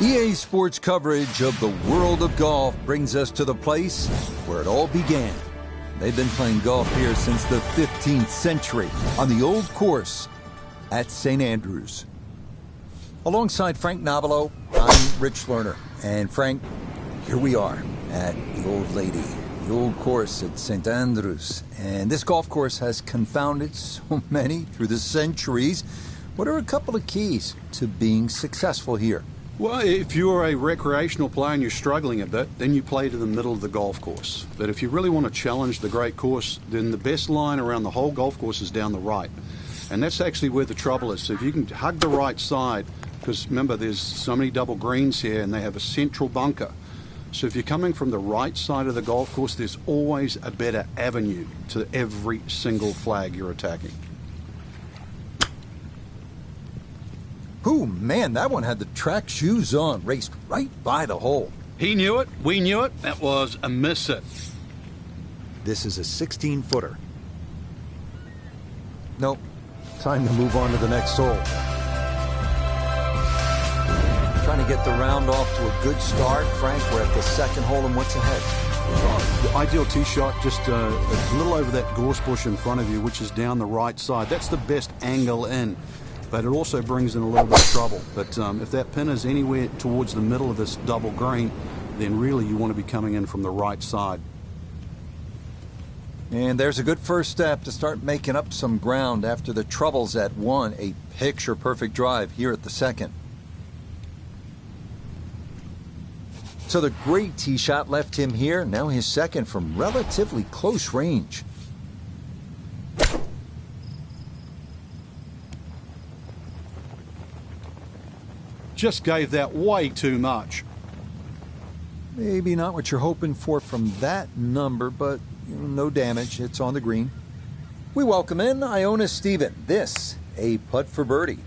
EA Sports coverage of the world of golf brings us to the place where it all began. They've been playing golf here since the 15th century on the old course at St. Andrews. Alongside Frank Nobilo, I'm Rich Lerner. And Frank, here we are at the Old Lady, the old course at St. Andrews. And this golf course has confounded so many through the centuries. What are a couple of keys to being successful here? Well, if you're a recreational player and you're struggling a bit, then you play to the middle of the golf course. But if you really want to challenge the great course, then the best line around the whole golf course is down the right. And that's actually where the trouble is. So if you can hug the right side, because remember there's so many double greens here and they have a central bunker. So if you're coming from the right side of the golf course, there's always a better avenue to every single flag you're attacking. Ooh, man, that one had the track shoes on, raced right by the hole. He knew it, we knew it, that was a miss it. This is a 16-footer. Nope, time to move on to the next hole. Trying to get the round off to a good start. Frank, we're at the second hole, and what's ahead? The ideal tee shot, just a little over that gorse bush in front of you, which is down the right side. That's the best angle in. But it also brings in a little bit of trouble. But if that pin is anywhere towards the middle of this double green, then really you want to be coming in from the right side. And there's a good first step to start making up some ground after the troubles at one. A picture-perfect drive here at the second. So the great tee shot left him here. Now his second from relatively close range. Just gave that way too much. Maybe not what you're hoping for from that number, but no damage. It's on the green. We welcome in Iona Stephen. This, a putt for birdie.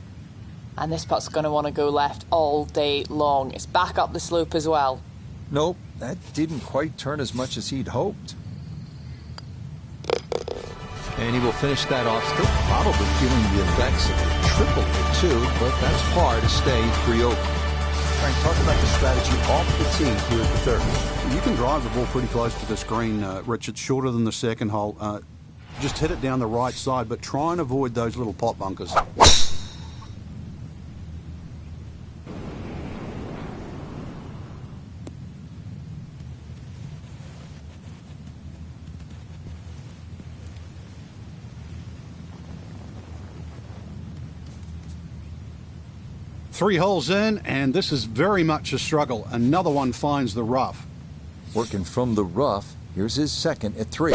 And this putt's going to want to go left all day long. It's back up the slope as well. Nope, that didn't quite turn as much as he'd hoped. And he will finish that off, still probably feeling the effects of the triple or two, but that's par to stay 3 over. Frank, talk about the strategy off the tee here at the third. You can drive the ball pretty close to this green, Rich. It's shorter than the second hole. Just hit it down the right side, but try and avoid those little pot bunkers. Three holes in, and this is very much a struggle. Another one finds the rough. Working from the rough, here's his second at 3.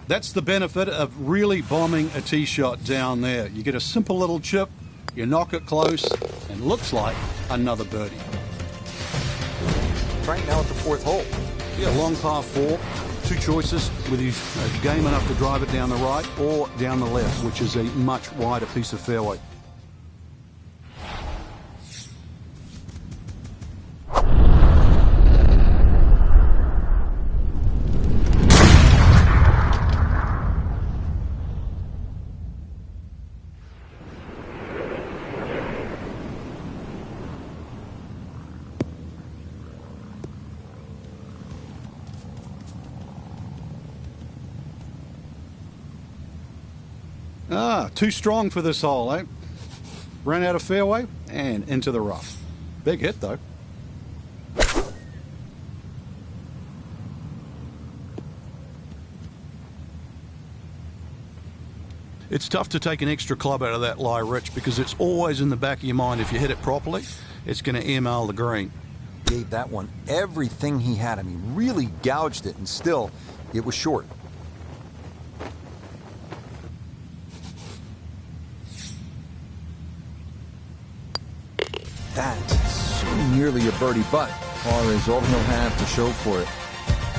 That's the benefit of really bombing a tee shot down there. You get a simple little chip, you knock it close, and looks like another birdie. Frank now at the 4th hole. Yeah, long par 4. 2 choices, whether you game enough to drive it down the right or down the left, which is a much wider piece of fairway. Too strong for this hole, eh? Ran out of fairway and into the rough. Big hit, though. It's tough to take an extra club out of that lie, Rich, because it's always in the back of your mind. If you hit it properly, it's going to ML the green. Gave that one everything he had. I mean, really gouged it, and still, it was short. That's so nearly a birdie, but par is all he'll have to show for it.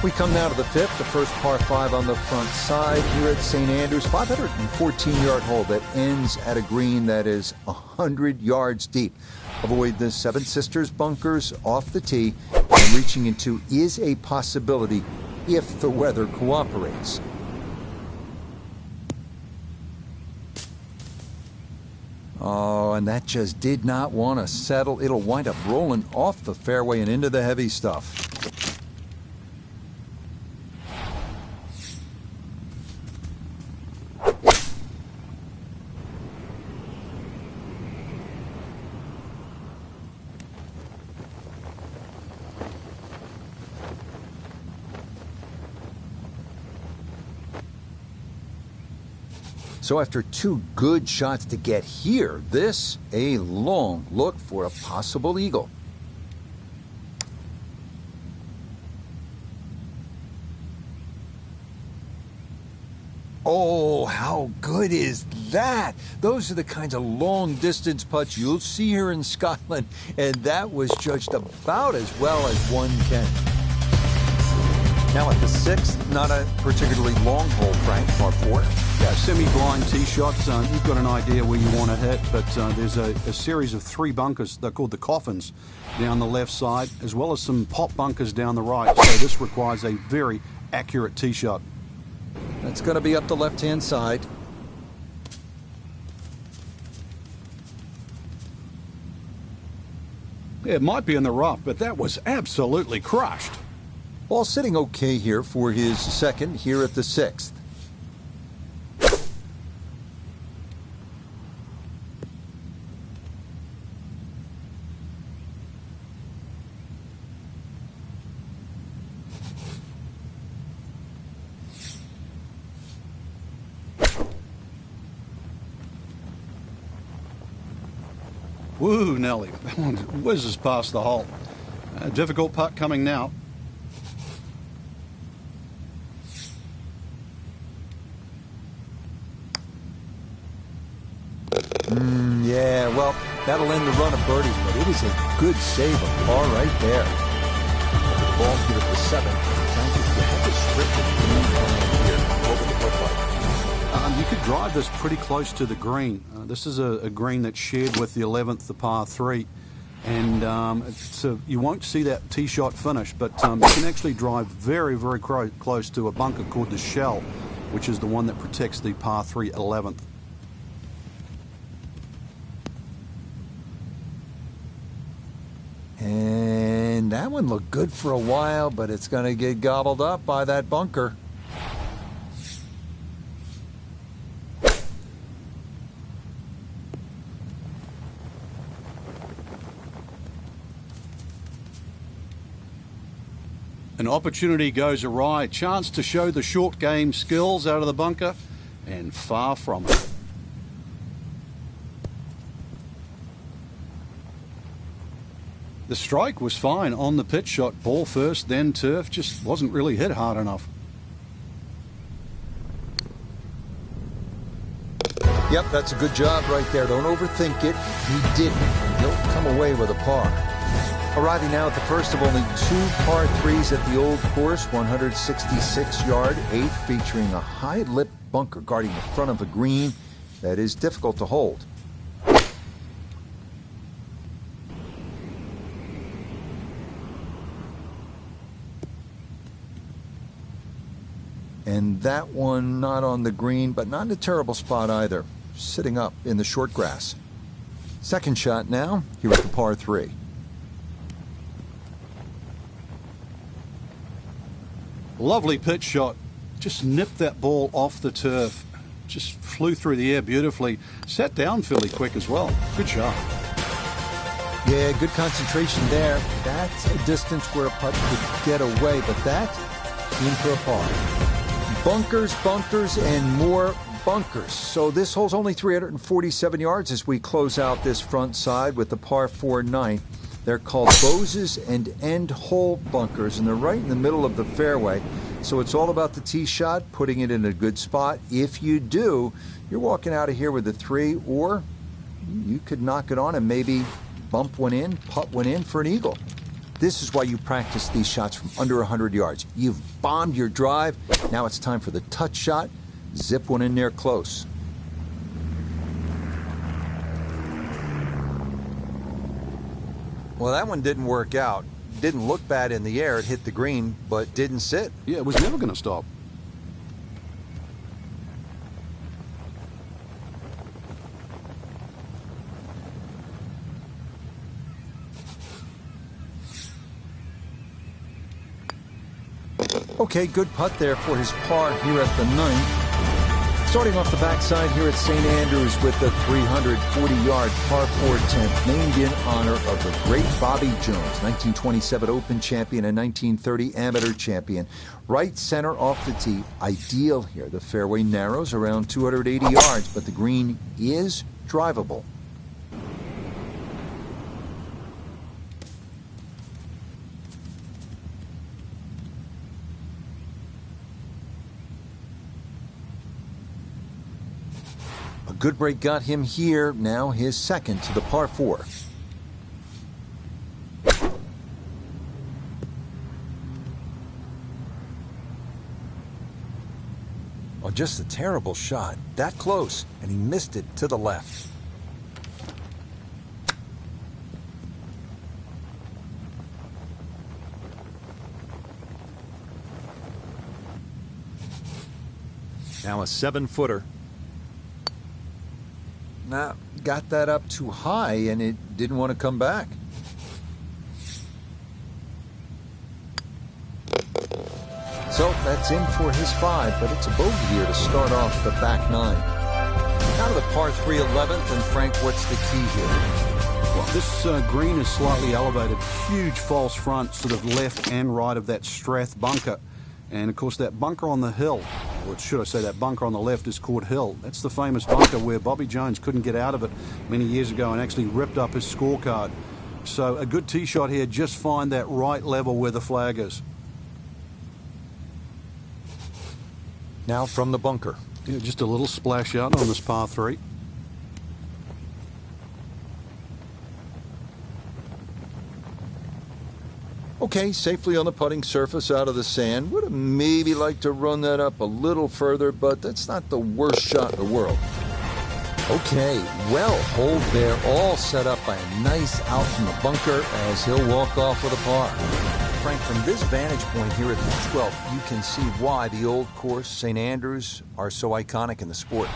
We come now to the 5th, the first par 5 on the front side here at St. Andrews. 514-yard hole that ends at a green that is 100 yards deep. Avoid the Seven Sisters bunkers off the tee, and reaching into is a possibility if the weather cooperates. Oh, and that just did not want to settle. It'll wind up rolling off the fairway and into the heavy stuff. So after 2 good shots to get here, this a long look for a possible eagle. Oh, how good is that? Those are the kinds of long-distance putts you'll see here in Scotland, and that was judged about as well as one can. Now at the 6th, not a particularly long hole, Frank, par 4. Yeah, semi-blind tee shots. You've got an idea where you want to hit, but there's a series of 3 bunkers. They're called the coffins down the left side, as well as some pop bunkers down the right. So this requires a very accurate tee shot. That's going to be up the left-hand side. Yeah, it might be in the rough, but that was absolutely crushed. Ball sitting okay here for his second here at the 6th. Woo, Nelly. That one whizzes past the hole. A difficult putt coming now. Yeah, well, that'll end the run of birdies, but it is a good save of par right there. The ball here at the 7th. Frank, if you had to strip the green here, what would it look like? You could drive this pretty close to the green. This is a green that's shared with the 11th, the par 3. And you won't see that tee shot finish, but you can actually drive very, very close to a bunker called the Shell, which is the one that protects the par 3 11th. And that one looked good for a while, but it's going to get gobbled up by that bunker. An opportunity goes awry, chance to show the short game skills out of the bunker, and far from it. The strike was fine on the pitch shot, ball first, then turf, just wasn't really hit hard enough. Yep, that's a good job right there. Don't overthink it. He didn't, and he'll come away with a par. Arriving now at the first of only 2 par 3s at the Old Course, 166-yard 8th, featuring a high-lip bunker guarding the front of the green that is difficult to hold. And that one not on the green, but not in a terrible spot either, sitting up in the short grass. Second shot now, here at the par 3. Lovely pitch shot. Just nipped that ball off the turf. Just flew through the air beautifully. Sat down fairly quick as well. Good shot. Yeah, good concentration there. That's a distance where a putt could get away, but that in for a par. Bunkers, bunkers, and more bunkers. So this hole's only 347 yards as we close out this front side with the par 4 9th. They're called Bose's and End Hole bunkers, and they're right in the middle of the fairway. So it's all about the tee shot, putting it in a good spot. If you do, you're walking out of here with a 3, or you could knock it on and maybe bump one in, putt one in for an eagle. This is why you practice these shots from under 100 yards. You've bombed your drive. Now it's time for the touch shot. Zip one in there close. Well, that one didn't work out. Didn't look bad in the air. It hit the green, but didn't sit. Yeah, it was never going to stop. Okay, good putt there for his par here at the 9th. Starting off the backside here at St. Andrews with the 340-yard par 4 10th, named in honor of the great Bobby Jones, 1927 Open champion and 1930 amateur champion. Right center off the tee, ideal here. The fairway narrows around 280 yards, but the green is drivable. A good break got him here, now his second to the par 4. Oh, just a terrible shot. That close, and he missed it to the left. Now a 7-footer. Nah, got that up too high, and it didn't want to come back. So that's in for his 5, but it's a bogey here to start off the back 9. Out of the par 3 11th, and Frank, what's the key here? Well, this green is slightly elevated. Huge false front, sort of left and right of that Strath bunker. And, of course, that bunker on the hill, or should I say that bunker on the left, is called Hill. That's the famous bunker where Bobby Jones couldn't get out of it many years ago and actually ripped up his scorecard. So a good tee shot here, just find that right level where the flag is. Now from the bunker. Yeah, just a little splash out on this par 3. Okay, safely on the putting surface out of the sand. Would have maybe liked to run that up a little further, but that's not the worst shot in the world. Okay, well, hold there, all set up by a nice out from the bunker as he'll walk off with a par. Frank, from this vantage point here at the 12th, you can see why the Old Course, St. Andrews, are so iconic in the sport.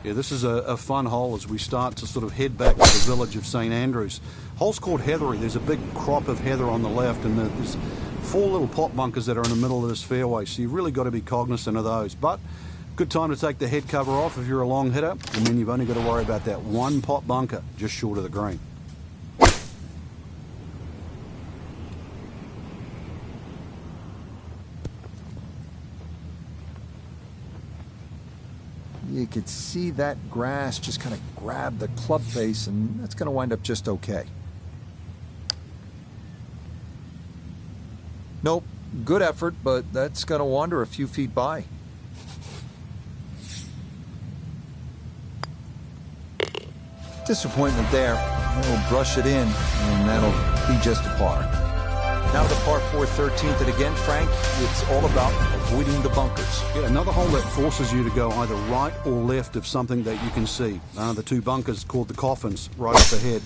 Yeah, this is a fun hole as we start to sort of head back to the village of St. Andrews. Hole's called Heathery. There's a big crop of heather on the left, and there's 4 little pot bunkers that are in the middle of this fairway, so you've really got to be cognizant of those. But good time to take the head cover off if you're a long hitter, and then you've only got to worry about that one pot bunker just short of the green. You could see that grass just kind of grab the club face, and that's going to wind up just okay. Nope, good effort, but that's going to wander a few feet by. Disappointment there. He'll brush it in, and that'll be just a par. Now the par 4 13th, and again, Frank, it's all about avoiding the bunkers. Yeah, another hole that forces you to go either right or left of something that you can see. The 2 bunkers called the coffins right up ahead.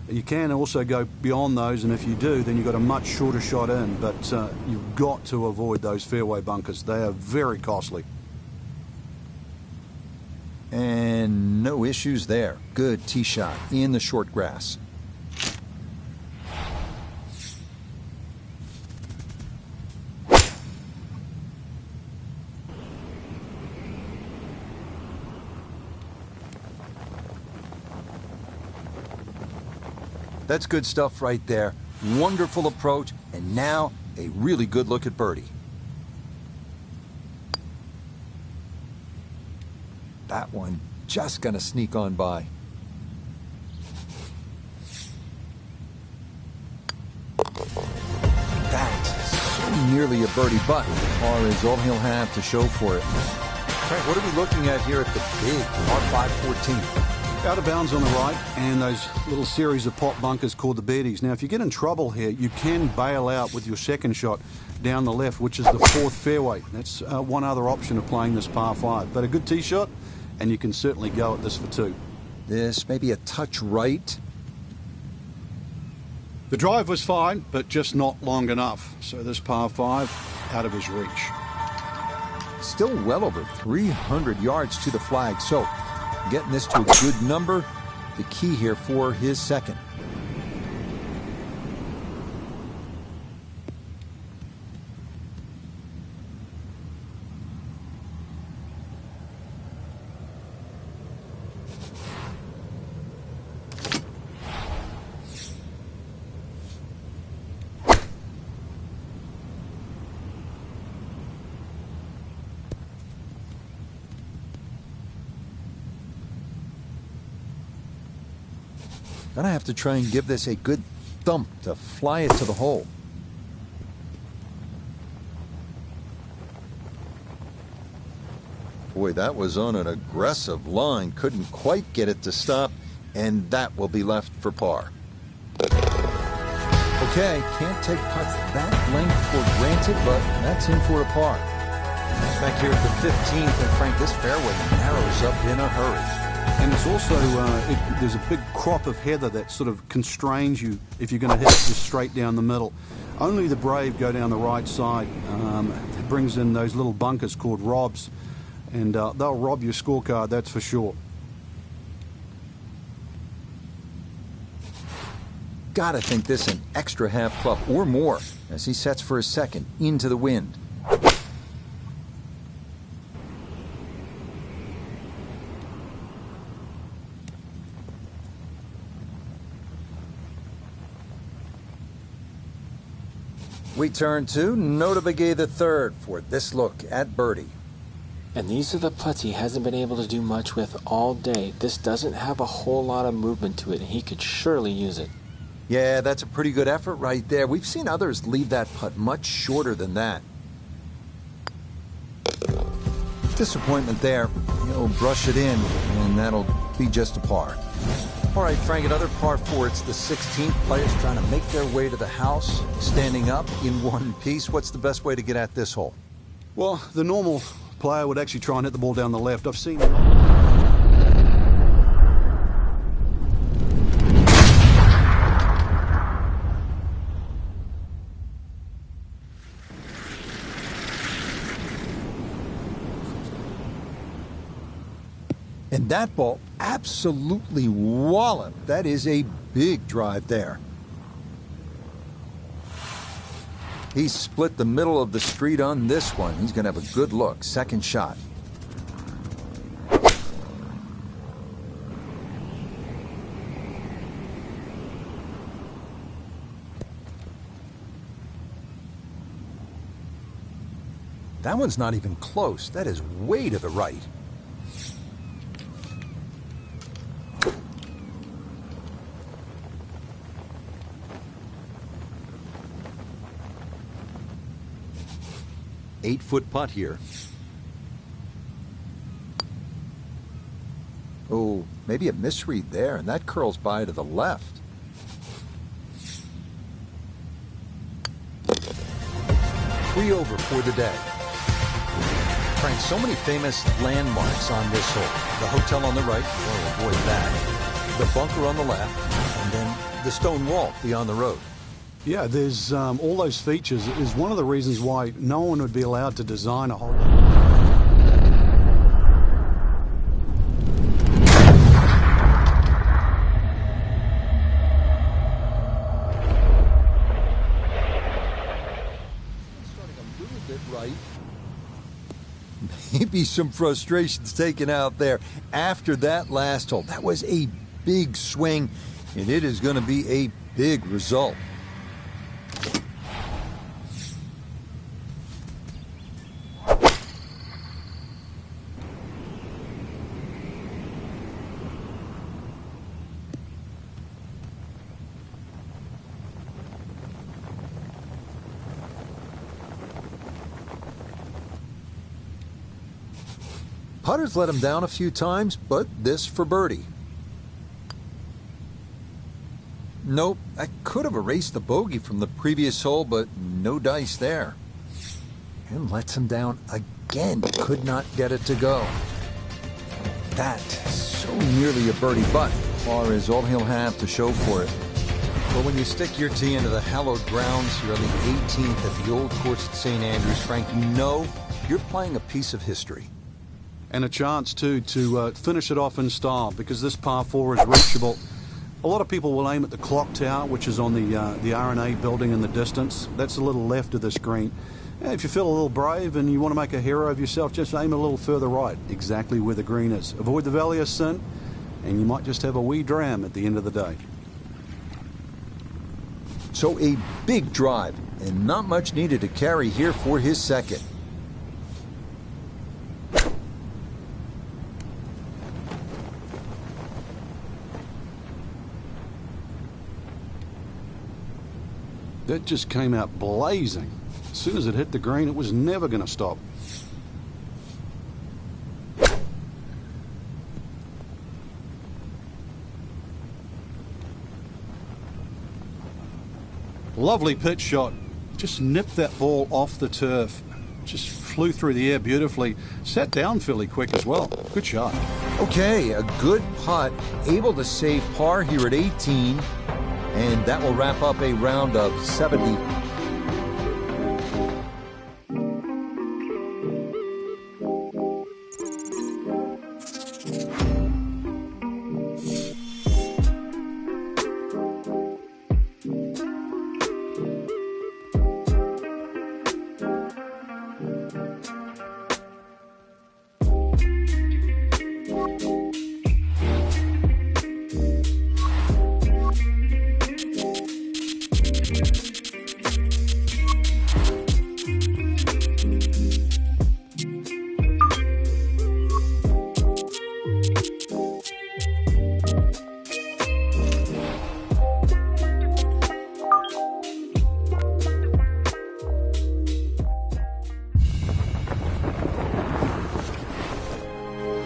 You can also go beyond those, and if you do, then you've got a much shorter shot in, but you've got to avoid those fairway bunkers. They are very costly. And no issues there. Good tee shot in the short grass. That's good stuff right there. Wonderful approach, and now a really good look at birdie. That one just gonna sneak on by. That's so nearly a birdie, but par is all he'll have to show for it. Frank, what are we looking at here at the big par 5 14? Out of bounds on the right, and those little series of pot bunkers called the birdies. Now, if you get in trouble here, you can bail out with your second shot down the left, which is the 4th fairway. That's one other option of playing this par 5. But a good tee shot, and you can certainly go at this for 2. This may be a touch right. The drive was fine, but just not long enough. So this par 5 out of his reach. Still well over 300 yards to the flag, so getting this to a good number, the key here for his second. Gonna have to try and give this a good thump to fly it to the hole. Boy, that was on an aggressive line. Couldn't quite get it to stop, and that will be left for par. Okay, can't take putts that length for granted, but that's in for a par. Back here at the 15th, and Frank, this fairway narrows up in a hurry. And it's also, there's a big crop of heather that sort of constrains you if you're going to hit it just straight down the middle. Only the brave go down the right side. It brings in those little bunkers called robs, and they'll rob your scorecard, that's for sure. Gotta think this an extra half club or more as he sets for his second into the wind. We turn to Notah Begay III for this look at birdie. And these are the putts he hasn't been able to do much with all day. This doesn't have a whole lot of movement to it, and he could surely use it. Yeah, that's a pretty good effort right there. We've seen others leave that putt much shorter than that. Disappointment there. He'll brush it in, and that'll be just a par. All right, Frank, another par 4. It's the 16th. Players trying to make their way to the house, standing up in one piece. What's the best way to get at this hole? Well, the normal player would actually try and hit the ball down the left. I've seen... And that ball absolutely walloped. That is a big drive there. He split the middle of the street on this one. He's going to have a good look. Second shot. That one's not even close. That is way to the right. Eight-foot putt here. Oh, maybe a misread there, and that curls by to the left. Three over for the day. Frank, so many famous landmarks on this hole. The hotel on the right, oh, avoid that. The bunker on the left, and then the stone wall beyond the road. Yeah, there's all those features. Is one of the reasons why no one would be allowed to design a hole. Starting a little bit right. Maybe some frustrations taken out there after that last hole. That was a big swing, and it is going to be a big result. Putter's let him down a few times, but this for birdie. Nope, I could have erased the bogey from the previous hole, but no dice there. And lets him down again. Could not get it to go. That so nearly a birdie, but par is all he'll have to show for it. But when you stick your tee into the hallowed grounds here on the 18th at the Old Course at St. Andrews, Frank, you know you're playing a piece of history. And a chance, too, to finish it off in style, because this par 4 is reachable. A lot of people will aim at the clock tower, which is on the R&A building in the distance. That's a little left of this green. If you feel a little brave and you want to make a hero of yourself, just aim a little further right, exactly where the green is. Avoid the Valley of Sin, and you might just have a wee dram at the end of the day. So a big drive, and not much needed to carry here for his second. That just came out blazing. As soon as it hit the green, it was never going to stop. Lovely pitch shot. Just nipped that ball off the turf. Just flew through the air beautifully. Sat down fairly quick as well. Good shot. Okay, a good putt, able to save par here at 18, and that will wrap up a round of 70.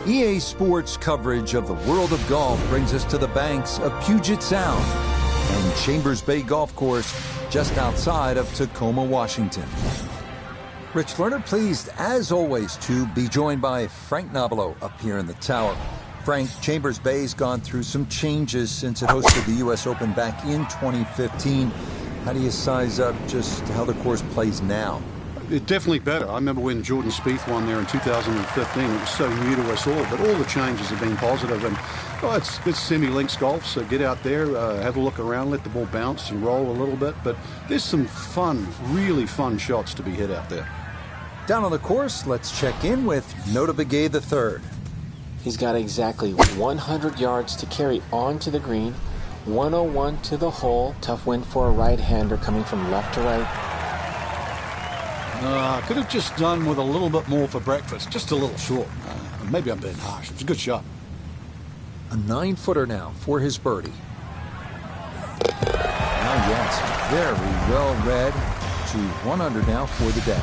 EA Sports coverage of the world of golf brings us to the banks of Puget Sound and Chambers Bay Golf Course just outside of Tacoma, Washington. Rich Lerner pleased, as always, to be joined by Frank Nobilo up here in the tower. Frank, Chambers Bay's gone through some changes since it hosted the U.S. Open back in 2015. How do you size up just how the course plays now? It's definitely better. I remember when Jordan Spieth won there in 2015. It was so new to us all, but all the changes have been positive. And it's semi-links golf, so get out there, have a look around, let the ball bounce and roll a little bit. But there's some fun, really fun shots to be hit out there. Down on the course, let's check in with Notah Begay III. He's got exactly 100 yards to carry onto the green, 101 to the hole. Tough win for a right-hander coming from left to right. Could have just done with a little bit more for breakfast. Just a little short. Maybe I'm being harsh. It was a good shot. A 9-footer now for his birdie. Now, yes, very well read to 1 under now for the day.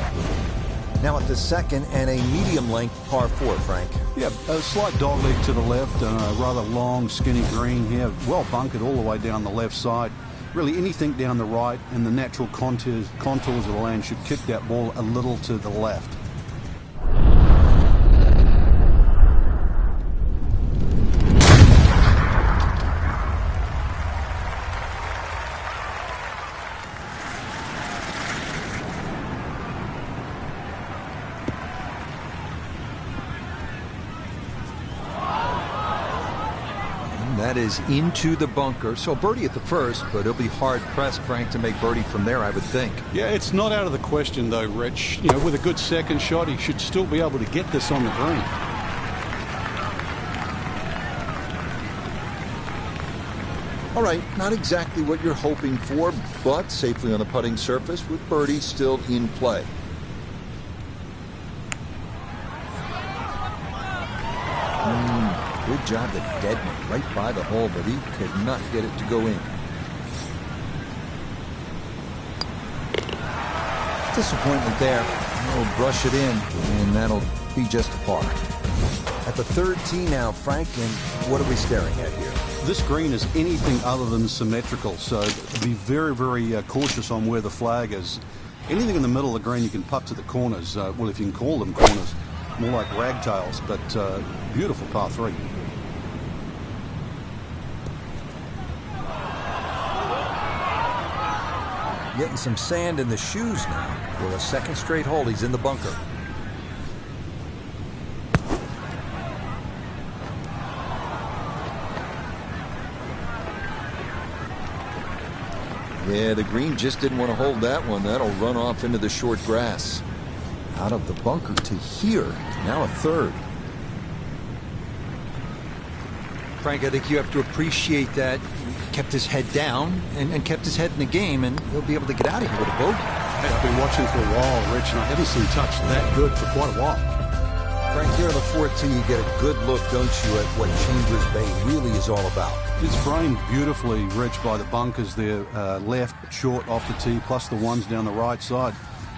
Now at the second and a medium length par 4, Frank. Yeah, a slight dogleg to the left and a rather long, skinny green here. Well bunkered all the way down the left side. Really anything down the right and the natural contours of the land should kick that ball a little to the left. That is into the bunker. So birdie at the first, but he'll be hard-pressed, Frank, to make birdie from there, I would think. Yeah, it's not out of the question, though, Rich. You know, with a good second shot, he should still be able to get this on the green. All right, not exactly what you're hoping for, but safely on the putting surface with birdie still in play. Good job to Dedman right by the hole, but he could not get it to go in. Disappointment there. He'll brush it in, and that'll be just a par. At the third tee now, Frank, and what are we staring at here? This green is anything other than symmetrical, so be very, very cautious on where the flag is. Anything in the middle of the green you can putt to the corners. Well, if you can call them corners. More like ragtails, but beautiful par 3. Getting some sand in the shoes now. For a second straight hole, he's in the bunker. Yeah, the green just didn't want to hold that one. That'll run off into the short grass. Out of the bunker to here. Now a third. Frank, I think you have to appreciate that he kept his head down and kept his head in the game, and he'll be able to get out of here with a bogey. I've been watching for a while, Rich, and I haven't seen touch that good for quite a while. Frank, here on the 14, you get a good look, don't you, at what Chambers Bay really is all about. It's framed beautifully, Rich, by the bunkers there, left, short, off the tee, plus the ones down the right side.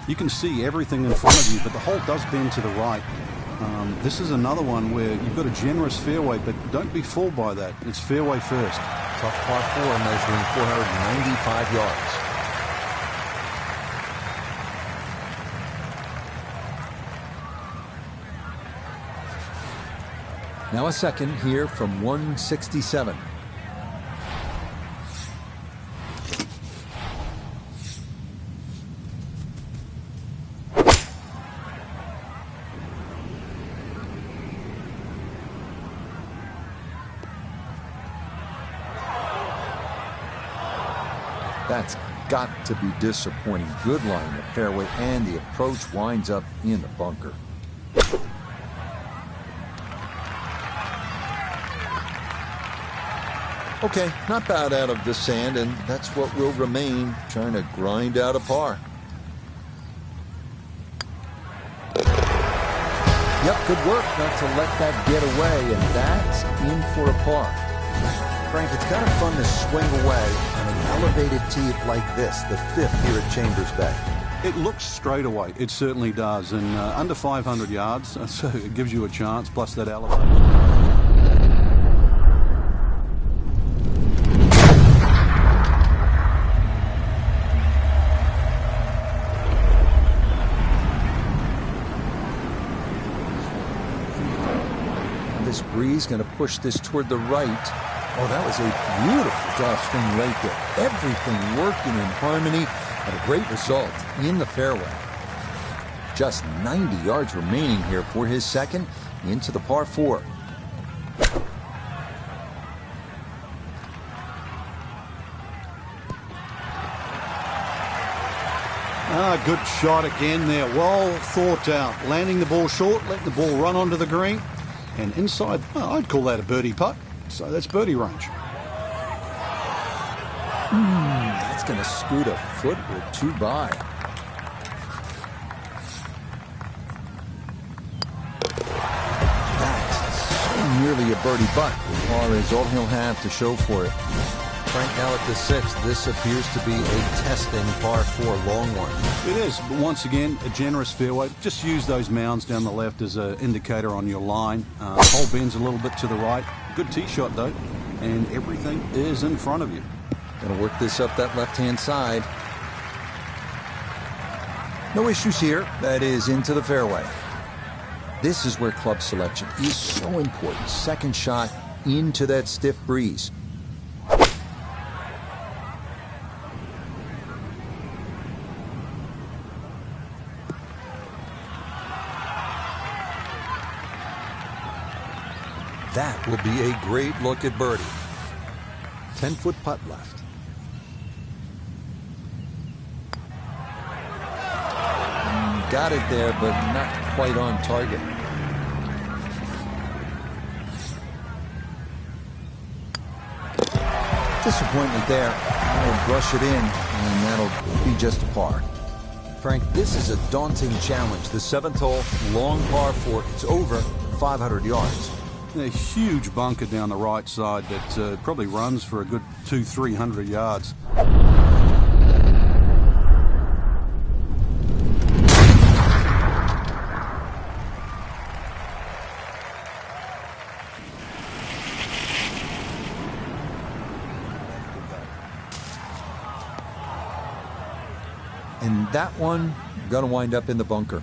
You can see everything in front of you, but the hole does bend to the right. This is another one where you've got a generous fairway, but don't be fooled by that. It's fairway first. Tough par 4 measuring 495 yards. Now a second here from 167. That's got to be disappointing. Good line in the fairway, and the approach winds up in the bunker. Okay, not bad out of the sand, and that's what will remain, trying to grind out a par. Yep, good work not to let that get away, and that's in for a par. Frank, it's kind of fun to swing away on an elevated tee like this, the 5th here at Chambers Bay. It looks straight away. It certainly does. And under 500 yards, so it gives you a chance, plus that elevation. This breeze going to push this toward the right. Oh, that was a beautiful golf swing right there. Everything working in harmony and a great result in the fairway. Just 90 yards remaining here for his second into the par 4. Good shot again there. Well thought out. Landing the ball short, letting the ball run onto the green. And inside, I'd call that a birdie putt. So that's birdie range. That's going to scoot a foot or two by. That's so nearly a birdie putt. Par is all he'll have to show for it. Frank, now at the 6th, this appears to be a testing par 4 long one. It is, but once again, a generous fairway. Just use those mounds down the left as an indicator on your line. Hole bends a little bit to the right. Good tee shot, though, and everything is in front of you. Gonna work this up that left-hand side. No issues here. That is into the fairway. This is where club selection is so important. Second shot into that stiff breeze. That will be a great look at birdie. 10-foot putt left. Got it there, but not quite on target. Disappointment there. I'll brush it in, and that'll be just a par. Frank, this is a daunting challenge. The 7th hole, long par 4. It's over 500 yards. A huge bunker down the right side that probably runs for a good 200-300 yards. And that one going to wind up in the bunker.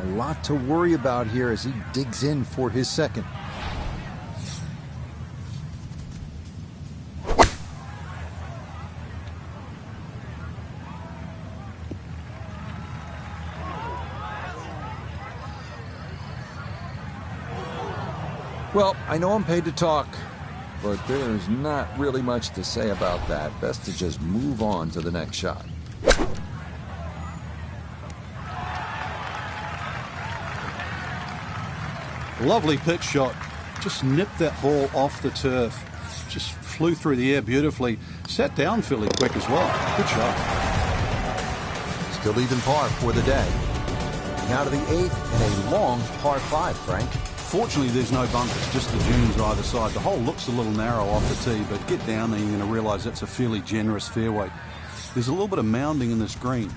A lot to worry about here as he digs in for his second. Well, I know I'm paid to talk, but there's not really much to say about that. Best to just move on to the next shot. Lovely pitch shot. Just nipped that ball off the turf. Just flew through the air beautifully. Sat down fairly quick as well. Good shot. Still even par for the day. Now to the 8th and a long par 5, Frank. Fortunately, there's no bunkers, just the dunes either side. The hole looks a little narrow off the tee, but get down there, you're going to realise that's a fairly generous fairway. There's a little bit of mounding in this green,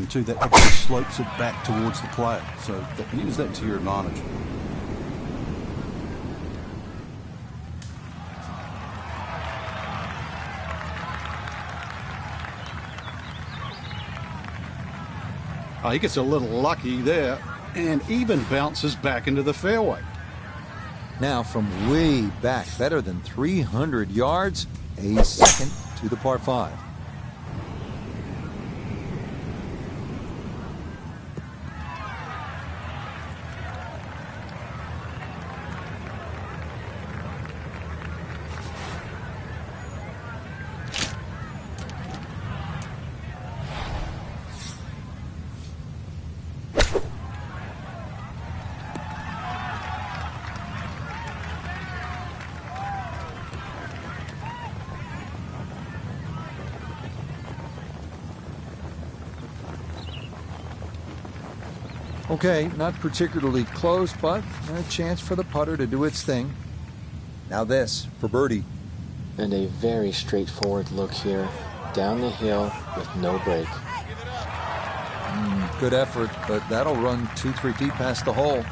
too, that actually slopes it back towards the player. So use that to your advantage. Oh, he gets a little lucky there and even bounces back into the fairway. Now from way back, better than 300 yards, a second to the par 5. Okay, not particularly close, but a chance for the putter to do its thing. Now this for birdie. And a very straightforward look here. Down the hill with no break. Good effort, but that'll run 2-3 feet past the hole.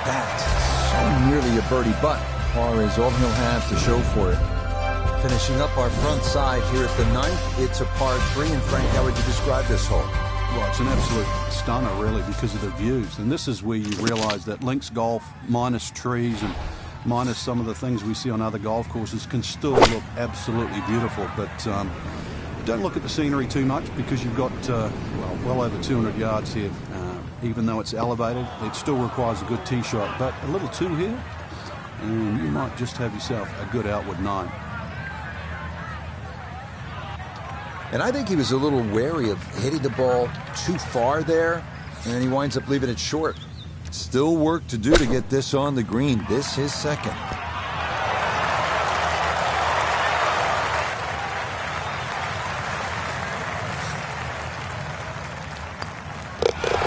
That's so nearly a birdie, but par is all he'll have to show for it. Finishing up our front side here at the 9th, it's a par 3. And Frank, how would you describe this hole? Well, it's an absolute stunner, really, because of the views. And this is where you realise that links golf, minus trees and minus some of the things we see on other golf courses, can still look absolutely beautiful. But don't look at the scenery too much, because you've got, well over 200 yards here. Even though it's elevated, it still requires a good tee shot. But a little 2 here, and you might just have yourself a good outward 9. And I think he was a little wary of hitting the ball too far there, and he winds up leaving it short. Still work to do to get this on the green. This his second.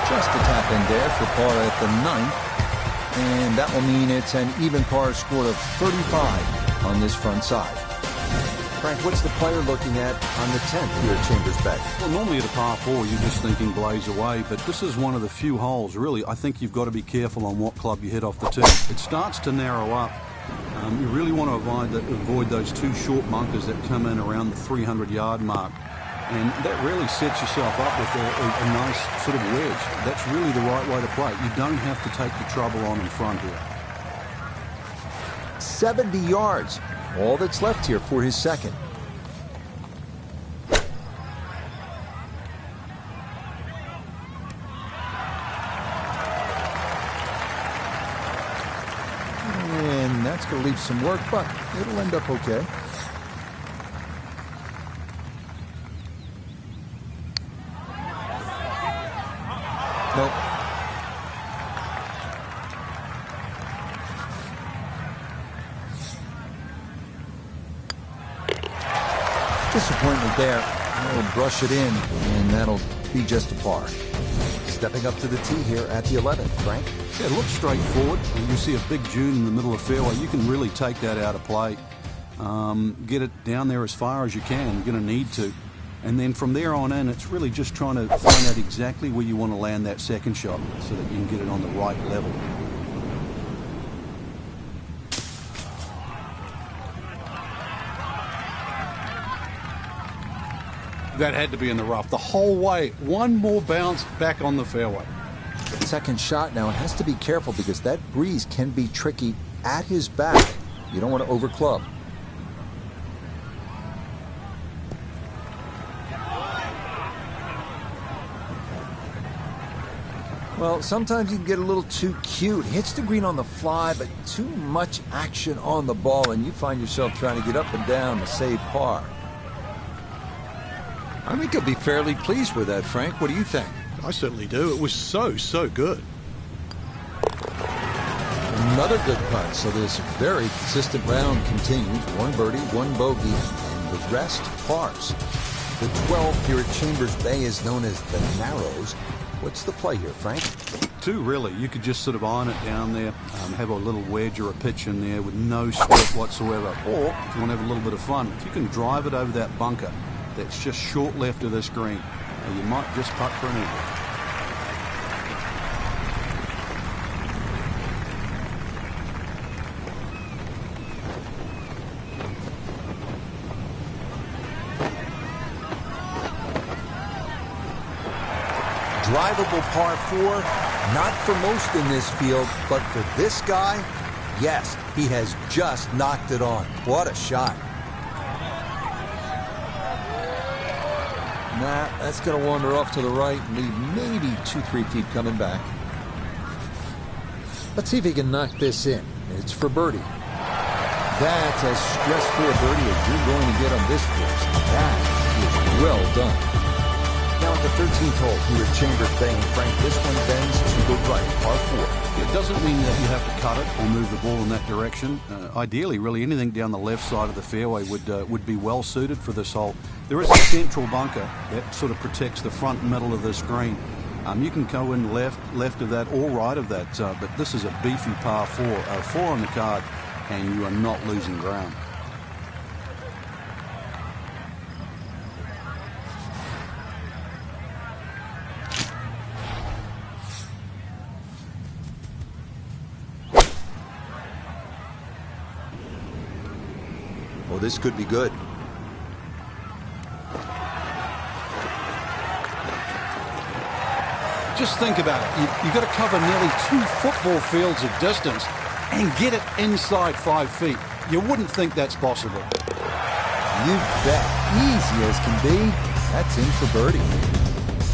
Just a tap in there for par at the 9th, and that will mean it's an even par score of 35 on this front side. Frank, what's the player looking at on the 10th here at Chambers Bay? Well, normally at a par 4, you're just thinking blaze away, but this is one of the few holes, really, I think you've got to be careful on what club you hit off the tee. It starts to narrow up. You really want to avoid those 2 short bunkers that come in around the 300-yard mark. And that really sets yourself up with a nice sort of wedge. That's really the right way to play. You don't have to take the trouble on in front here. 70 yards. All that's left here for his second. And that's going to leave some work, but it'll end up okay. Nope. Disappointment there. He'll brush it in, and that'll be just a par. Stepping up to the tee here at the 11th, Frank. Yeah, it looks straightforward. You see a big dune in the middle of the fairway. You can really take that out of play. Get it down there as far as you can. You're going to need to. And then from there on in, it's really just trying to find out exactly where you want to land that second shot so that you can get it on the right level. That had to be in the rough the whole way. One more bounce back on the fairway. Second shot now. It has to be careful because that breeze can be tricky at his back. You don't want to overclub. Well, sometimes you can get a little too cute. Hits the green on the fly, but too much action on the ball, and you find yourself trying to get up and down to save par. I think he'll be fairly pleased with that, Frank. What do you think? I certainly do. It was so good. Another good putt. So this very consistent round continues. 1 birdie, 1 bogey, and the rest pars. The 12 here at Chambers Bay is known as the Narrows. What's the play here, Frank? Two, really. You could just sort of iron it down there, have a little wedge or a pitch in there with no sweat whatsoever. Or, if you want to have a little bit of fun, if you can drive it over that bunker that's just short left of this green, you might just putt for an eagle. Drivable par 4, not for most in this field, but for this guy, yes, he has just knocked it on. What a shot. Nah, that's going to wander off to the right and leave maybe 2-3 feet coming back. Let's see if he can knock this in. It's for birdie. That's as stress-free a birdie as you're going to get on this course. That is well done. Now at the 13th hole here at Chambers Bay, and Frank, this one bends to the right, par 4. It doesn't mean that you have to cut it or move the ball in that direction. Ideally, really, anything down the left side of the fairway would be well suited for this hole. There is a central bunker that sort of protects the front middle of this green. You can go in left of that or right of that, but this is a beefy par 4. 4 on the card, and you are not losing ground. Well, this could be good. Just think about it. You've got to cover nearly 2 football fields of distance and get it inside 5 feet. You wouldn't think that's possible. You bet. Easy as can be. That's in for birdie.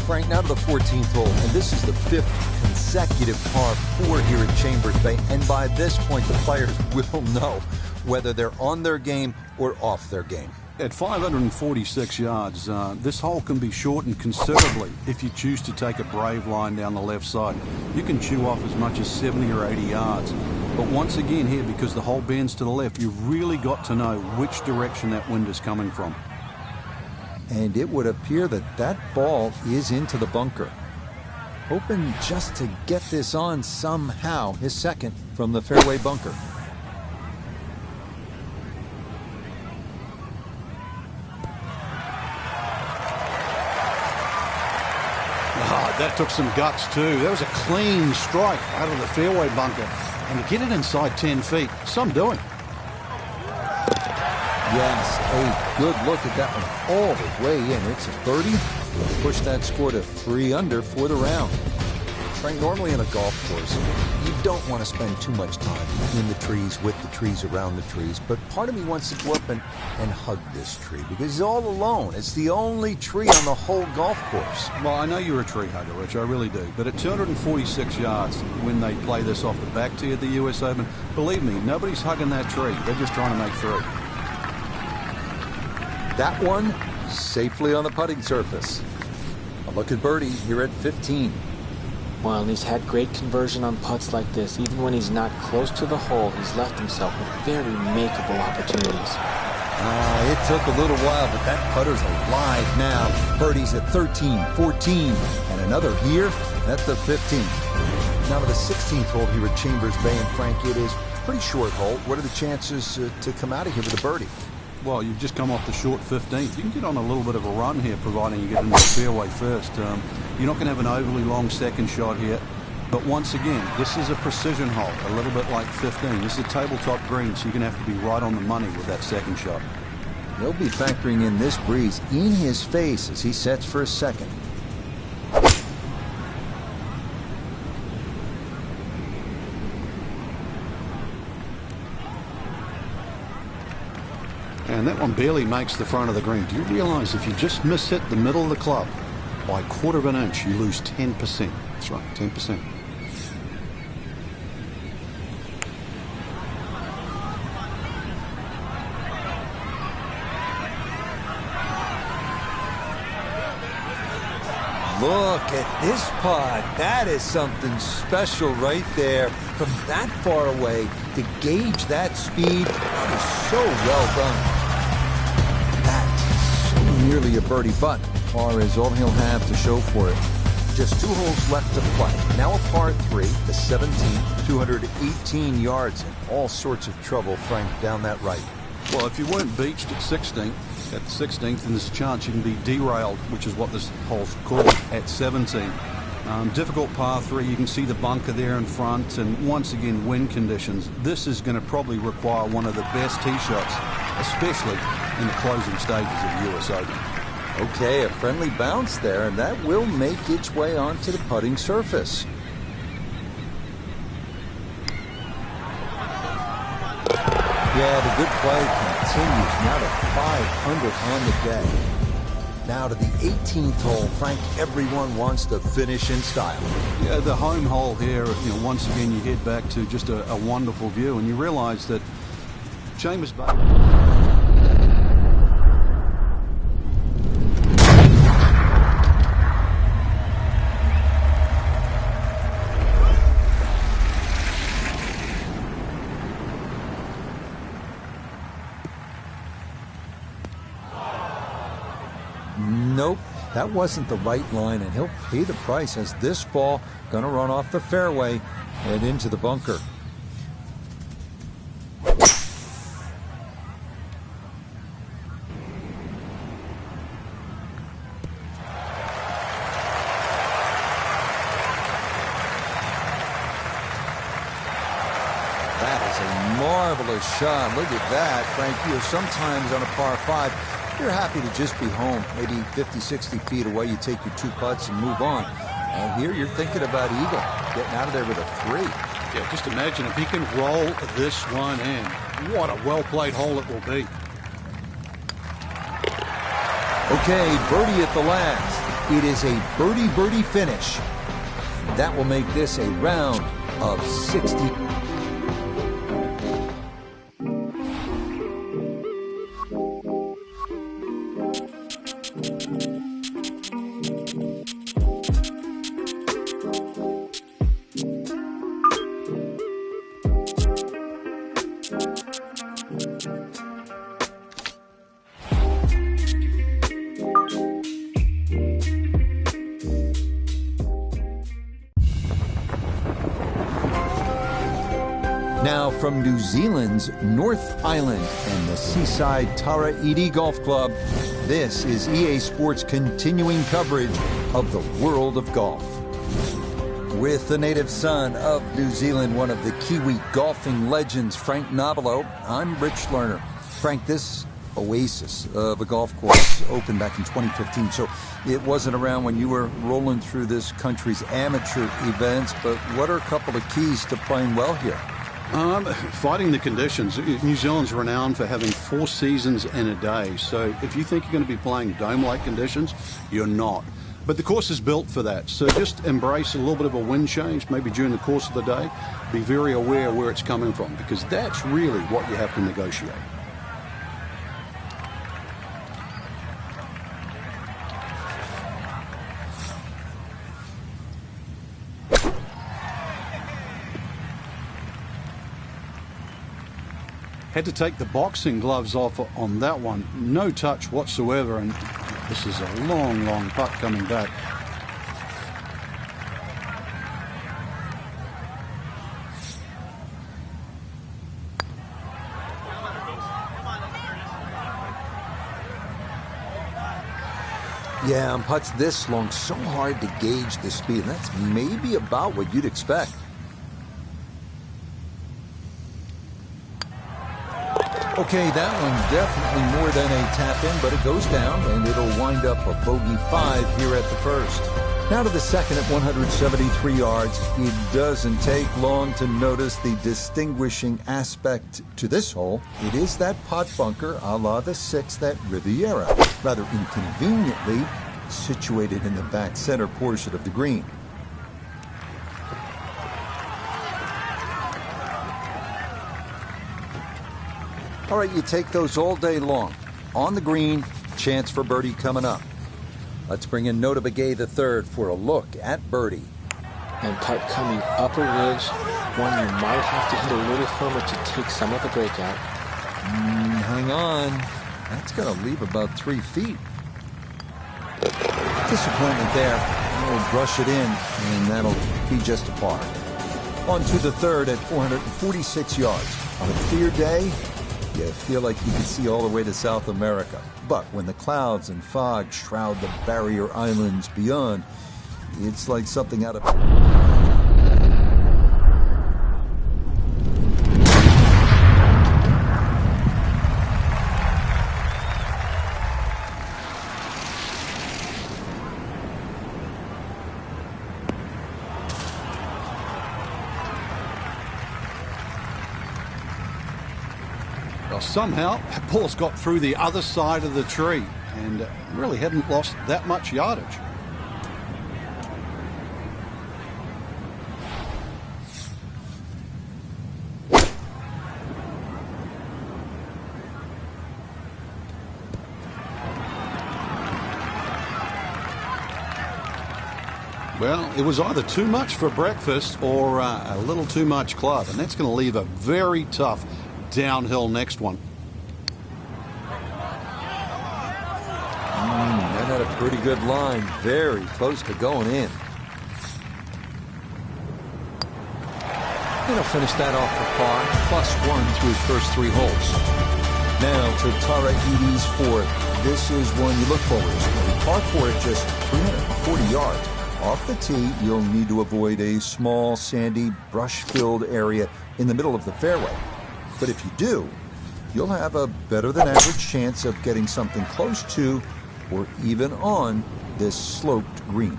Frank, now to the 14th hole, and this is the 5th consecutive par 4 here at Chambers Bay, and by this point the players will know whether they're on their game or off their game. At 546 yards, this hole can be shortened considerably if you choose to take a brave line down the left side. You can chew off as much as 70 or 80 yards. But once again here, because the hole bends to the left, you've really got to know which direction that wind is coming from. And it would appear that that ball is into the bunker. Hoping just to get this on somehow, his second from the fairway bunker. That took some guts too. That was a clean strike out of the fairway bunker. And to get it inside 10 feet, some doing. Yes, a good look at that one all the way in. It's a birdie. Push that score to 3 under for the round. Frank, normally in a golf course, you don't want to spend too much time in the trees, with the trees, around the trees. But part of me wants to go up and hug this tree because it's all alone. It's the only tree on the whole golf course. Well, I know you're a tree hugger, Rich, I really do. But at 246 yards, when they play this off the back tee at the US Open, believe me, nobody's hugging that tree. They're just trying to make 3. That one safely on the putting surface. A look at birdie here at 15. Well, he's had great conversion on putts like this. Even when he's not close to the hole, he's left himself with very makeable opportunities. It took a little while, but that putter's alive now. Birdie's at 13, 14, and another here at the 15th. Now to the 16th hole here at Chambers Bay, and Frank, it is a pretty short hole. What are the chances to come out of here with a birdie? Well, you've just come off the short 15th. You can get on a little bit of a run here, providing you get into the fairway first. You're not going to have an overly long second shot here. But once again, this is a precision hole, a little bit like 15. This is a tabletop green, so you're going to have to be right on the money with that second shot. He'll be factoring in this breeze in his face as he sets for a second. And that one barely makes the front of the green. Do you realize if you just miss hit the middle of the club by 1/4 of an inch, you lose 10%. That's right, 10%. Look at this putt. That is something special right there. From that far away to gauge that speed, that is so well done. That's so nearly a birdie, but par is all he'll have to show for it. Just 2 holes left to play. Now a par 3, the 17th, 218 yards, and all sorts of trouble, Frank, down that right. Well, if you weren't beached at the 16th, then there's a chance you can be derailed, which is what this hole's called, at 17. Difficult par 3, you can see the bunker there in front, and once again, wind conditions. This is going to probably require one of the best tee shots, especially in the closing stages of the US Open. Okay, a friendly bounce there, and that will make its way onto the putting surface. Yeah, the good play continues. Now to 5 under on the day. Now to the 18th hole. Frank, everyone wants to finish in style. Yeah, the home hole here, once again, you head back to just a wonderful view, and you realize that Chambers Bay... Nope, that wasn't the right line, and he'll pay the price as this ball gonna run off the fairway and into the bunker. That is a marvelous shot. Look at that, Frank. Sometimes on a par 5, you're happy to just be home, maybe 50, 60 feet away. You take your 2 putts and move on. And here you're thinking about eagle, getting out of there with a 3. Yeah, just imagine if he can roll this one in. What a well-played hole it will be. Okay, birdie at the last. It is a birdie finish. That will make this a round of 60. Now from New Zealand's North Island and the seaside Tara Iti Golf Club, this is EA Sports' continuing coverage of the world of golf. With the native son of New Zealand, one of the Kiwi golfing legends, Frank Nobilo, I'm Rich Lerner. Frank, this oasis of a golf course opened back in 2015, so it wasn't around when you were rolling through this country's amateur events, but what are a couple of keys to playing well here? Fighting the conditions. New Zealand's renowned for having 4 seasons in a day. So if you think you're going to be playing dome-like conditions, you're not. But the course is built for that. So just embrace a little bit of a wind change, maybe during the course of the day. Be very aware where it's coming from, because that's really what you have to negotiate. Had to take the boxing gloves off on that one. No touch whatsoever, and this is a long, long putt coming back. Yeah, on putts this long, so hard to gauge the speed. And that's maybe about what you'd expect. Okay, that one's definitely more than a tap-in, but it goes down, and it'll wind up a bogey 5 here at the first. Now to the second at 173 yards. It doesn't take long to notice the distinguishing aspect to this hole. It is that pot bunker a la the 6th at Riviera, rather inconveniently situated in the back center portion of the green. All right, you take those all day long. On the green, chance for birdie coming up. Let's bring in Notah Begay III for a look at birdie. And putt coming up a ridge, one you might have to hit a little firmer to take some of the breakout. Hang on. That's going to leave about 3 feet. Disappointment there. He'll brush it in, and that'll be just a par. On to the third at 446 yards. On a clear day, you feel like you can see all the way to South America. But when the clouds and fog shroud the barrier islands beyond, it's like something out of... Well, somehow, that ball's got through the other side of the tree and really hadn't lost that much yardage. Well, it was either too much for breakfast or a little too much club, and that's going to leave a very tough downhill next one. That had a pretty good line, very close to going in. He'll finish that off for par, +1 through his first 3 holes. Now to Tara Edie's fourth. This is one you look forward to. Par 4 at just 340 yards. Off the tee, you'll need to avoid a small, sandy, brush-filled area in the middle of the fairway. But if you do, you'll have a better-than-average chance of getting something close to or even on this sloped green.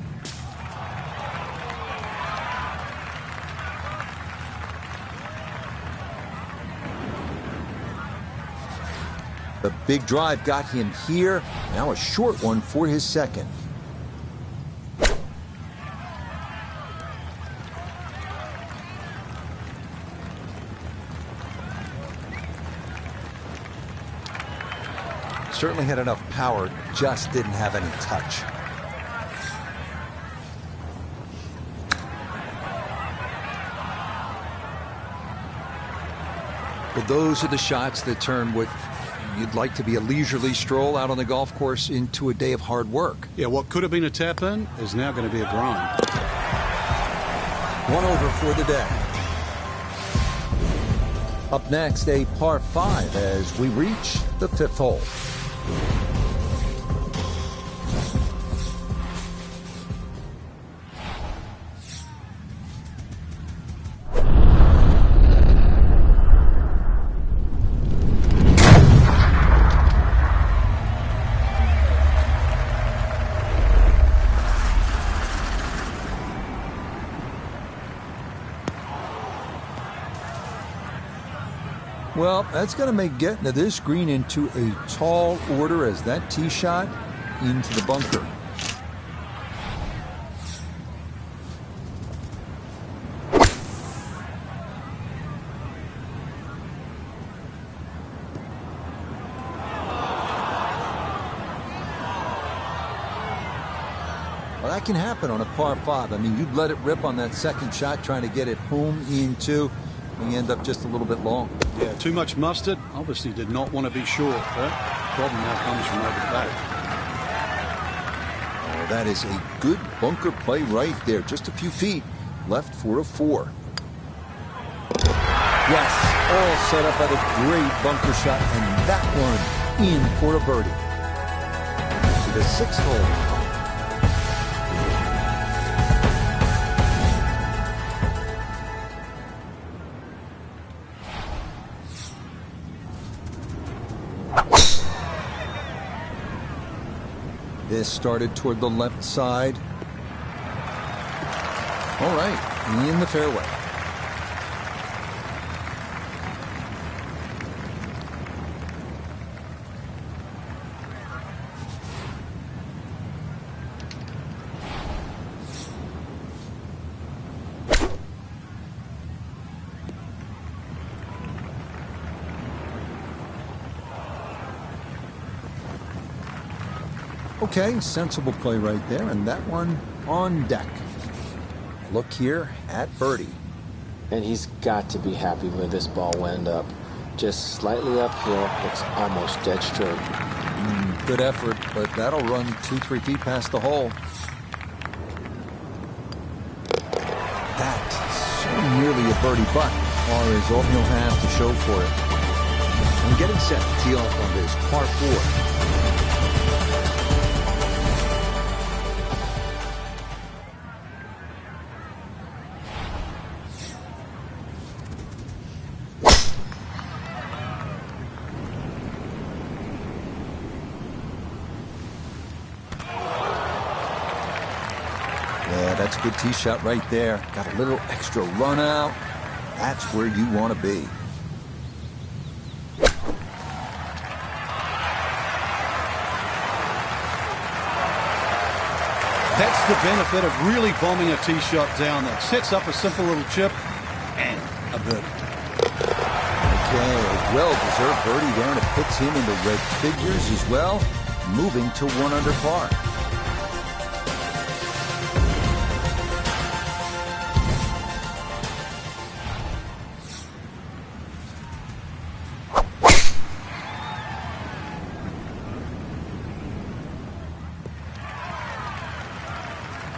The big drive got him here. Now a short one for his second. Certainly had enough power, just didn't have any touch. Well, those are the shots that turn what you'd like to be a leisurely stroll out on the golf course into a day of hard work. Yeah, what could have been a tap-in is now going to be a grind. 1 over for the day. Up next, a par 5 as we reach the 5th hole. Well, that's going to make getting to this green into a tall order as that tee shot into the bunker. Well, that can happen on a par 5. I mean, you'd let it rip on that second shot trying to get it home into. We end up just a little bit long. Yeah, too much mustard. Obviously did not want to be short. But problem now comes from over the back. Oh, that is a good bunker play right there. Just a few feet left for a 4. Yes, all set up at a great bunker shot, and that one in for a birdie. To the 6th hole. This started toward the left side. All right, in the fairway. Okay, sensible play right there, and that one on deck. Look here at birdie. And he's got to be happy where this ball went up. Just slightly uphill, it's almost dead straight. Good effort, but that'll run 2-3 feet past the hole. That's so nearly a birdie, but par is all he'll have to show for it. And getting set to tee off on this par 4. Yeah, that's a good tee shot right there. Got a little extra run out. That's where you want to be. That's the benefit of really bombing a tee shot down there. Sets up a simple little chip and a birdie. Okay, a well-deserved birdie there, and it puts him into red figures as well, moving to 1 under par.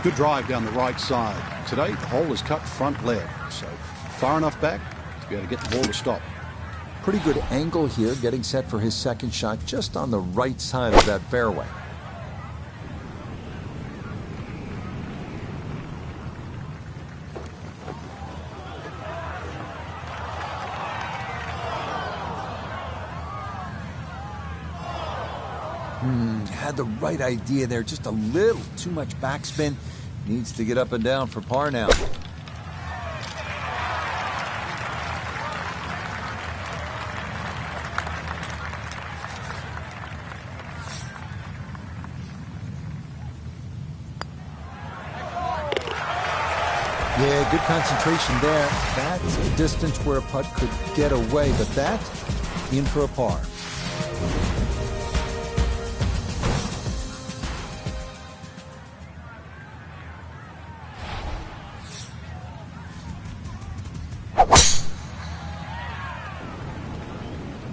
Good drive down the right side. Today, the hole is cut front left, so far enough back to be able to get the ball to stop. Pretty good angle here, getting set for his second shot just on the right side of that fairway. Had the right idea there, just a little too much backspin. Needs to get up and down for par now. Yeah, good concentration there. That's a distance where a putt could get away, but that in for a par.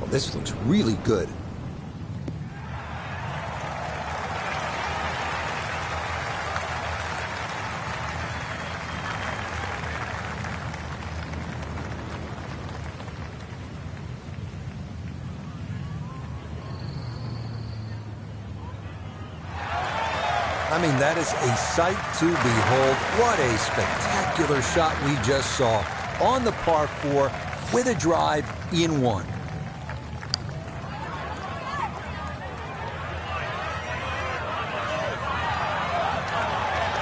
This looks really good. I mean, that is a sight to behold. What a spectacular shot we just saw on the par 4 with a drive in 1.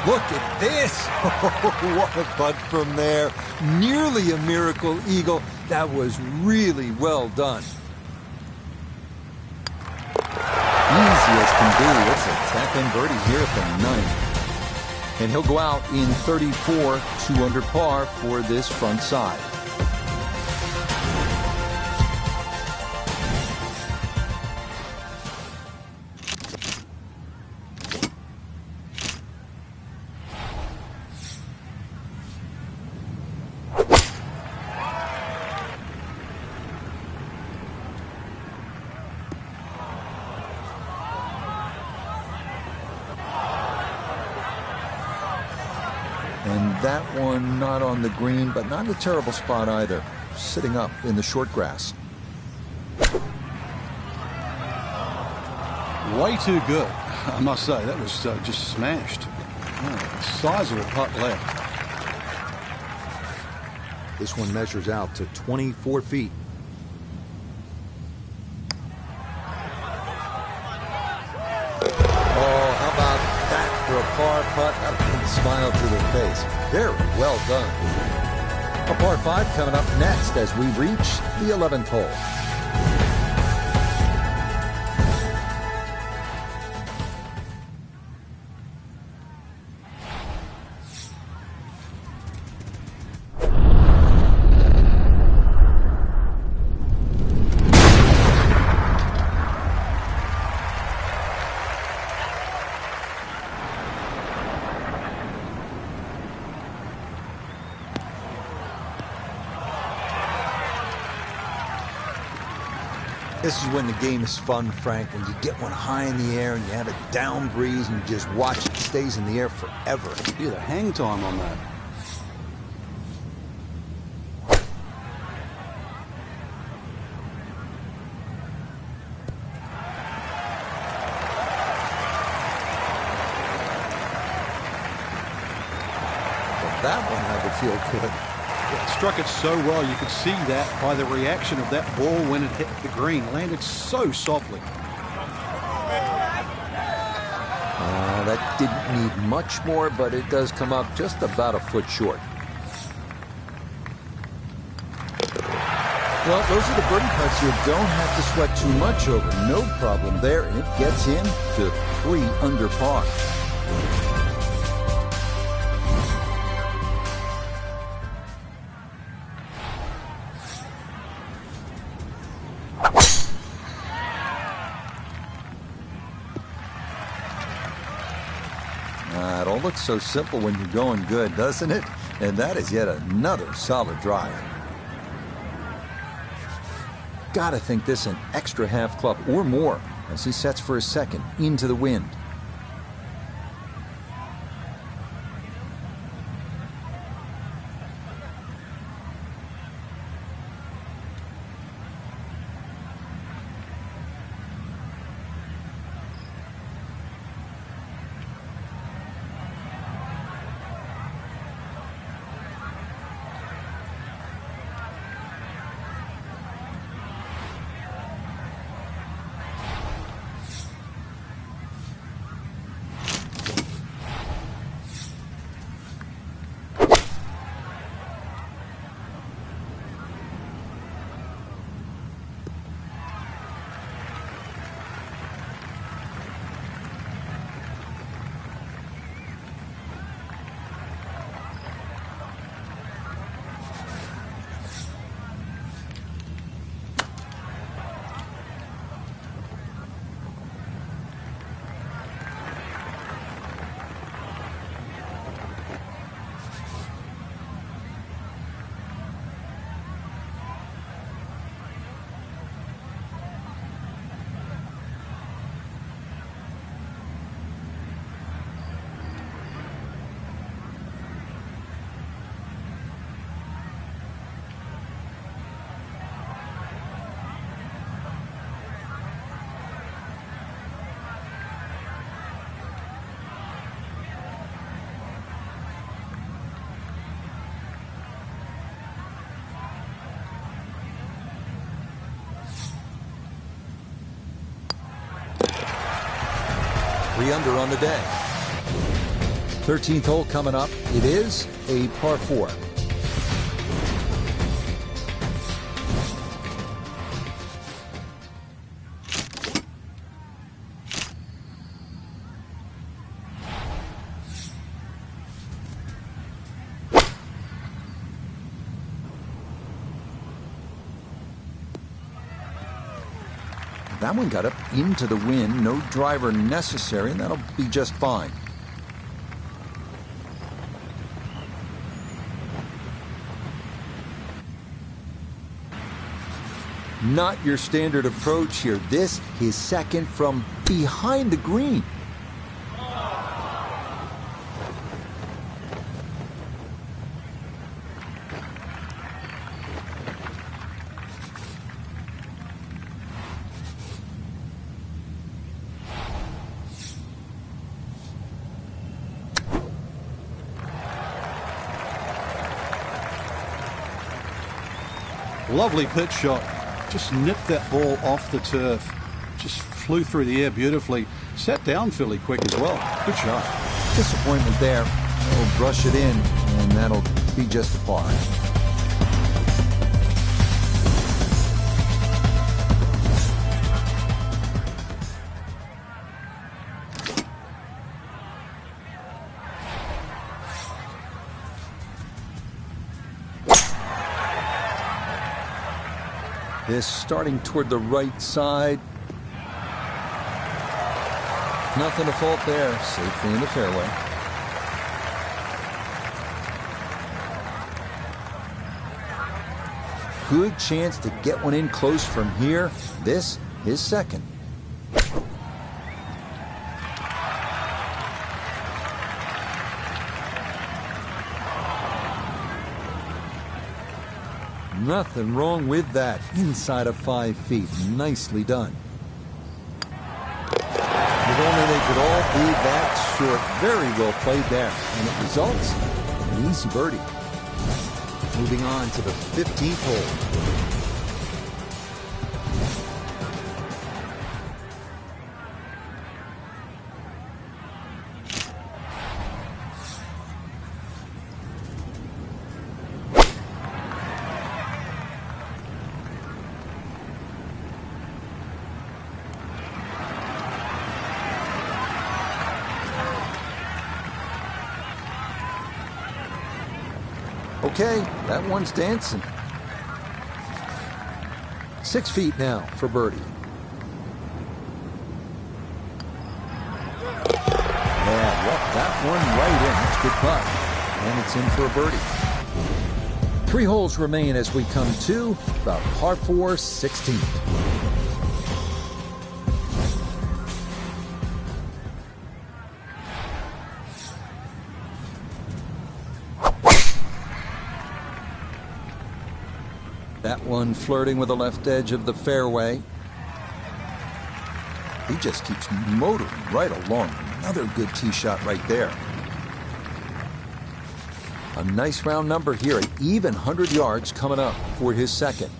Look at this. What a putt from there. Nearly a miracle eagle. That was really well done. Easy as can be. It's a tap-in birdie here at the 9th. And he'll go out in 34, 2 under par for this front side. And that one not on the green, but not in a terrible spot either. Sitting up in the short grass. Way too good, I must say. That was just smashed. Oh, size of a putt left. This one measures out to 24 feet. For a par putt, that'll put a smile to their face. Very well done. A par 5 coming up next as we reach the 11th hole. This is when the game is fun, Frank, when you get one high in the air and you have it down breeze and you just watch it stays in the air forever. Yeah, the hang time on that. That one had to feel good. It struck it so well, you could see that by the reaction of that ball when it hit the green. Landed so softly. That didn't need much more, but it does come up just about a foot short. Well, those are the birdie putts you don't have to sweat too much over. No problem there, and it gets him to 3 under par. It all looks so simple when you're going good, doesn't it? And that is yet another solid drive. Gotta think this an extra half club or more as he sets for his second into the wind. Three under on the day. 13th hole coming up. It is a par 4. That one got up into the wind, no driver necessary, and that'll be just fine. Not your standard approach here. This is second from behind the green. Lovely pitch shot. Just nipped that ball off the turf. Just flew through the air beautifully. Sat down fairly quick as well. Good shot. Disappointment there. He'll brush it in, and that'll be just a par. This starting toward the right side. Nothing to fault there. Safely in the fairway. good chance to get one in close from here. This is second. Nothing wrong with that. Inside of 5 feet. Nicely done. If only they could all be that short. Very well played there. And it results in an easy birdie. Moving on to the 15th hole. Okay, that one's dancing. 6 feet now for birdie. Yeah, left that one right in. That's a good putt. And it's in for a birdie. 3 holes remain as we come to the par 4 16th. That one flirting with the left edge of the fairway. He just keeps motoring right along. Another good tee shot right there. A nice round number here. An even 100 yards coming up for his second.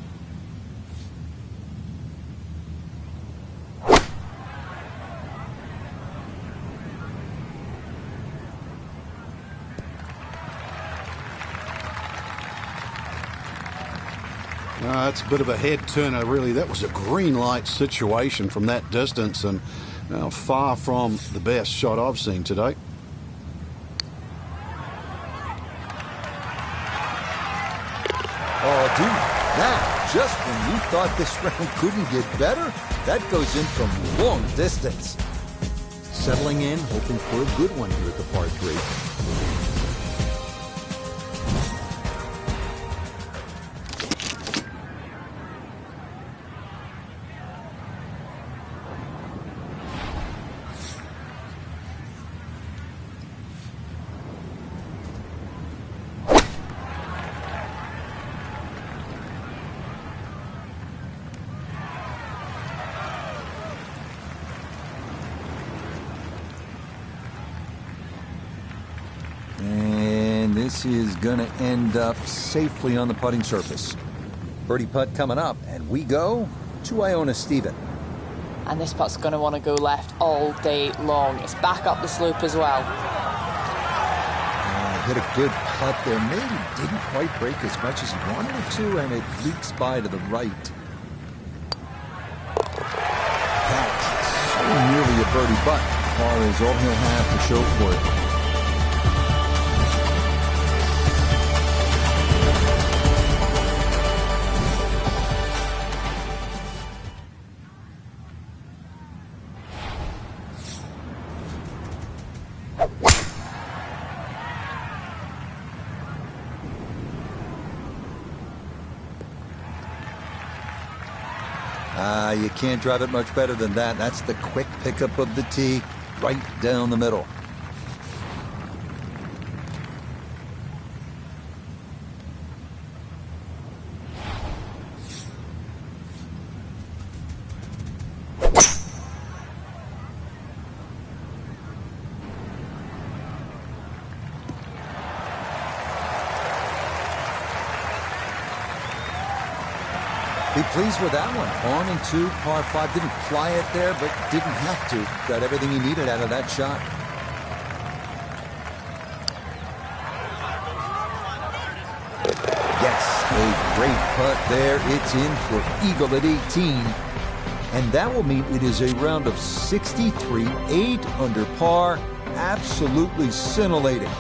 That's a bit of a head turner, really. That was a green light situation from that distance, and far from the best shot I've seen today. Oh, dude, that, just when you thought this round couldn't get better, that goes in from long distance. Settling in, hoping for a good one here at the par 3. And this is going to end up safely on the putting surface. Birdie putt coming up, and we go to Iona Stephen. And this putt's going to want to go left all day long. It's back up the slope as well. Hit a good putt there. Maybe didn't quite break as much as he wanted it to, and it leaks by to the right. That's so nearly a birdie putt. Par is all he'll have to show for it. You can't drive it much better than that. That's the quick pickup of the tee right down the middle. Be pleased with that one. On into par 5. Didn't fly it there, but didn't have to. Got everything he needed out of that shot. Yes, a great putt there. It's in for eagle at 18. And that will mean it is a round of 63, 8 under par. Absolutely scintillating.